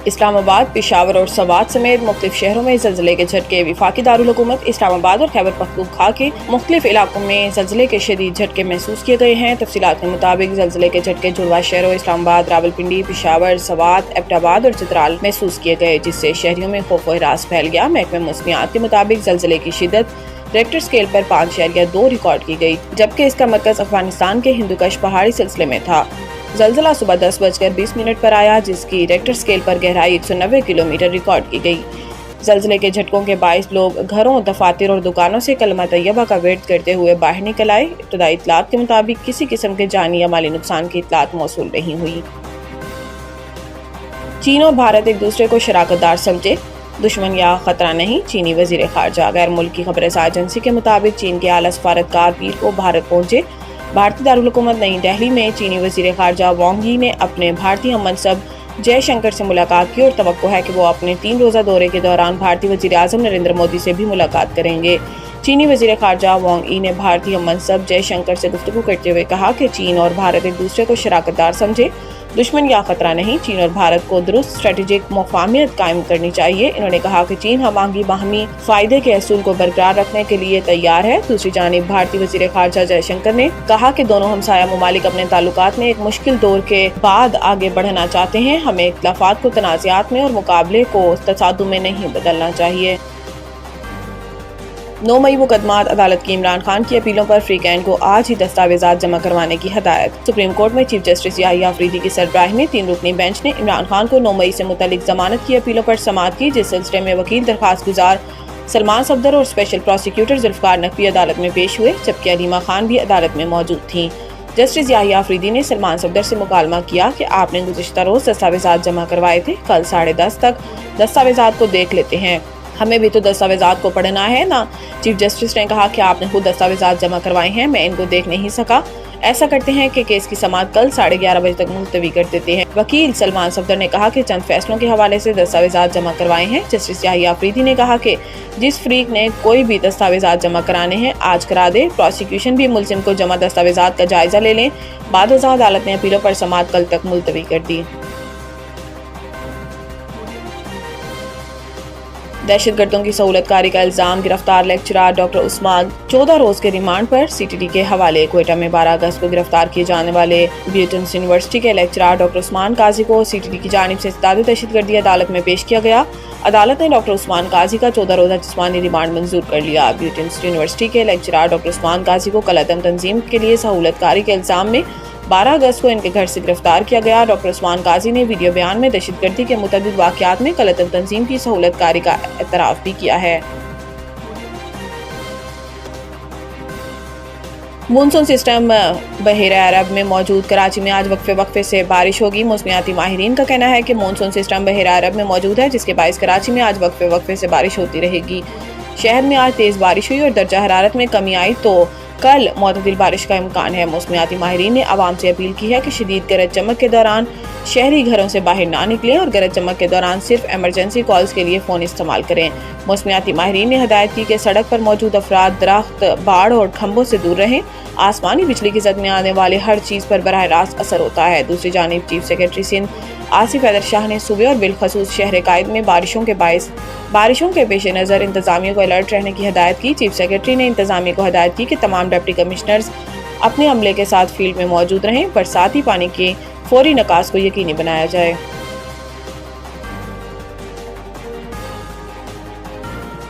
اسلام آباد، پشاور اور سوات سمیت مختلف شہروں میں زلزلے کے جھٹکے۔ وفاقی دارالحکومت اسلام آباد اور خیبر پختونخوا کے مختلف علاقوں میں زلزلے کے شدید جھٹکے محسوس کیے گئے ہیں۔ تفصیلات کے مطابق زلزلے کے جھٹکے جڑواں شہروں اسلام آباد، راولپنڈی، پشاور، سوات، ایبٹ آباد اور چترال محسوس کیے گئے، جس سے شہریوں میں خوف و ہراس پھیل گیا۔ محکمہ موسمیات کے مطابق زلزلے کی شدت ریکٹر اسکیل پر 5.2 ریکارڈ کی گئی، جبکہ اس کا مرکز افغانستان کے ہندوکش پہاڑی سلسلے میں تھا۔ زلزلہ صبح 10:20 پر آیا، جس کی ریکٹر اسکیل پر گہرائی 190 کلومیٹر ریکارڈ کی گئی۔ زلزلے کے جھٹکوں کے باعث لوگ گھروں، دفاتر اور دکانوں سے کلمہ طیبہ کا ورد کرتے ہوئے باہر نکل آئے۔ ابتدائی اطلاعات کے مطابق کسی قسم کے جانی یا مالی نقصان کی اطلاعات موصول نہیں ہوئی۔ چین اور بھارت ایک دوسرے کو شراکت دار سمجھے، دشمن یا خطرہ نہیں، چینی وزیر خارجہ۔ غیر ملکی خبر رساں ایجنسی کے مطابق چین کے اعلیٰ سفارتکار پیر کو بھارت پہنچے۔ بھارتی دارالحکومت نئی دہلی میں چینی وزیر خارجہ وانگ یی نے اپنے بھارتی ہم منصب جے شنکر سے ملاقات کی اور توقع ہے کہ وہ اپنے 3 روزہ دورے کے دوران بھارتی وزیر اعظم نریندر مودی سے بھی ملاقات کریں گے۔ چینی وزیر خارجہ وانگ یی نے بھارتی ہم منصب جے شنکر سے گفتگو کرتے ہوئے کہا کہ چین اور بھارت ایک دوسرے کو شراکت دار سمجھے، دشمن یا خطرہ نہیں۔ چین اور بھارت کو درست اسٹریٹجک مفاہمت قائم کرنی چاہیے۔ انہوں نے کہا کہ چین ہم آہنگی، باہمی فائدے کے اصول کو برقرار رکھنے کے لیے تیار ہے۔ دوسری جانب بھارتی وزیر خارجہ جے شنکر نے کہا کہ دونوں ہمسایہ ممالک اپنے تعلقات میں ایک مشکل دور کے بعد آگے بڑھنا چاہتے ہیں۔ ہمیں اختلافات کو تنازعات میں اور مقابلے کو تصادم میں نہیں بدلنا چاہیے۔ 9 مئی مقدمات عدالت کی عمران خان کی اپیلوں پر فریقین کو آج ہی دستاویزات جمع کروانے کی ہدایت۔ سپریم کورٹ میں چیف جسٹس یحییٰ آفریدی کی سربراہی میں 3 رکنی بینچ نے عمران خان کو 9 مئی سے متعلق ضمانت کی اپیلوں پر سماعت کی، جس سلسلے میں وکیل درخواست گزار سلمان صفدر اور اسپیشل پروسیکیوٹر ذوالفقار نقوی عدالت میں پیش ہوئے، جبکہ علیمہ خان بھی عدالت میں موجود تھیں۔ جسٹس یحییٰ آفریدی نے سلمان صفدر سے مکالمہ کیا کہ آپ نے گزشتہ روز دستاویزات جمع کروائے تھے، کل 10:30 تک دستاویزات کو دیکھ لیتے ہیں، ہمیں بھی تو دستاویزات کو پڑھنا ہے نا۔ چیف جسٹس نے کہا کہ آپ نے خود دستاویزات جمع کروائے ہیں، میں ان کو دیکھ نہیں سکا۔ ایسا کرتے ہیں کہ کیس کی سماعت کل 11:30 بجے تک ملتوی کر دیتے ہیں۔ وکیل سلمان صفدر نے کہا کہ چند فیصلوں کے حوالے سے دستاویزات جمع کروائے ہیں۔ جسٹس یحییٰ آفریدی نے کہا کہ جس فریق نے کوئی بھی دستاویزات جمع کرانے ہیں آج کرا دے، پروسیکیوشن بھی ملزم کو جمع دستاویزات کا جائزہ لے لیں۔ بعد ازاں عدالت نے اپیلوں پر سماعت کل تک ملتوی کر دی۔ دہشت گردوں کی سہولت کاری کا الزام، گرفتار لیکچرار ڈاکٹر عثمان 14 روز کے ریمانڈ پر سی ٹی ڈی کے حوالے۔ کوئٹہ میں 12 اگست کو گرفتار کیے جانے والے بیوٹنس یونیورسٹی کے لیکچرار ڈاکٹر عثمان قاضی کو سی ٹی ڈی کی جانب سے ستاد دہشت گردی عدالت میں پیش کیا گیا۔ عدالت نے ڈاکٹر عثمان قاضی کا 14 روزہ جسمانی ریمانڈ منظور کر لیا۔ بیوٹنس یونیورسٹی کے لیکچرار ڈاکٹر عثمان قاضی کو کل عدم تنظیم کے لیے سہولت کاری کے الزام میں 12 اگست کو ان کے گھر سے گرفتار کیا گیا۔ ڈاکٹر عثمان قاضی نے ویڈیو بیان میں دہشت گردی کے متعدد واقعات میں کل عدم تنظیم کی سہولت کاری کا اعتراف بھی کیا ہے۔ مونسون سسٹم بحیرہ عرب میں موجود، کراچی میں آج وقفے سے بارش ہوگی۔ موسمیاتی ماہرین کا کہنا ہے کہ مونسون سسٹم بحیرہ عرب میں موجود ہے، جس کے باعث کراچی میں آج وقفے سے بارش ہوتی رہے گی۔ شہر میں آج تیز بارش ہوئی اور درجہ حرارت میں کمی آئی، تو کل معتدل بارش کا امکان ہے۔ موسمیاتی ماہرین نے عوام سے اپیل کی ہے کہ شدید گرج چمک کے دوران شہری گھروں سے باہر نہ نکلیں اور گرج چمک کے دوران صرف ایمرجنسی کالز کے لیے فون استعمال کریں۔ موسمیاتی ماہرین نے ہدایت کی کہ سڑک پر موجود افراد درخت، باڑ اور کھمبوں سے دور رہیں۔ آسمانی بجلی کی زد میں آنے والے ہر چیز پر براہ راست اثر ہوتا ہے۔ دوسری جانب چیف سیکرٹری سندھ آصف حیدر شاہ نے صوبے اور بالخصوص شہر قائد میں بارشوں کے پیش نظر انتظامیہ کو الرٹ رہنے کی ہدایت کی۔ چیف سیکرٹری نے انتظامیہ کو ہدایت کی کہ تمام ڈپٹی کمشنرز اپنے عملے کے ساتھ فیلڈ میں موجود رہیں، برساتی پانی کے فوری نکاس کو یقینی بنایا جائے۔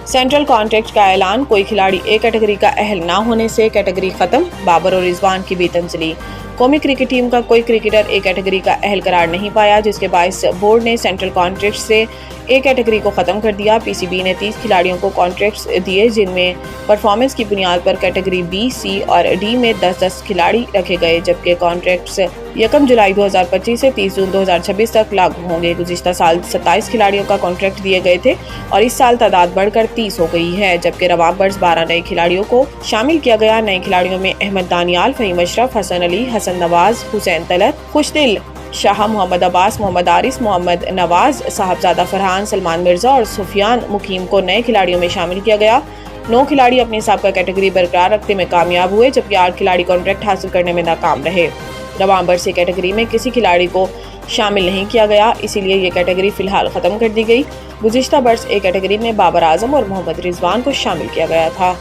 سینٹرل کانٹریکٹ کا اعلان، کوئی کھلاڑی اے کیٹیگری کا اہل نہ ہونے سے کیٹیگری ختم، بابر اور رضوان کی بھی تنزلی۔ قومی کرکٹ ٹیم کا کوئی کرکٹر اے کیٹیگری کا اہل قرار نہیں پایا، جس کے باعث بورڈ نے سینٹرل کانٹریکٹ سے اے کیٹیگری کو ختم کر دیا۔ پی سی بی نے 30 کھلاڑیوں کو کانٹریکٹس دیے، جن میں پرفارمنس کی بنیاد پر کیٹیگری بی، سی اور ڈی میں 10 کھلاڑی رکھے گئے، جبکہ کانٹریکٹس 1 جولائی 2025 سے 30 جون 2026 تک لاگو ہوں گے۔ گزشتہ سال 27 کھلاڑیوں کا کانٹریکٹ دیے گئے تھے اور اس سال تعداد بڑھ کر 30 ہو گئی ہے، جبکہ رواں برس 12 نئے کھلاڑیوں کو شامل کیا گیا۔ نئے کھلاڑیوں میں احمد دانیال، فہیم اشرف، حسن علی، حسن نواز، حسین طلعت، خوشدل شاہ، محمد عباس، محمد عارث، محمد نواز، صاحبزادہ فرحان، سلمان مرزا اور سفیان مقیم کو نئے کھلاڑیوں میں شامل کیا گیا۔ 9 کھلاڑی اپنی سابقہ کیٹیگری برقرار رکھنے میں کامیاب ہوئے، جبکہ 8 کھلاڑی کانٹریکٹ حاصل کرنے میں ناکام رہے۔ رواں برس کیٹیگری میں کسی کھلاڑی کو شامل نہیں کیا گیا، اسی لیے یہ کیٹیگری فی الحال ختم کر دی گئی۔ گزشتہ برس کیٹیگری میں بابر اعظم اور محمد رضوان کو شامل کیا گیا تھا۔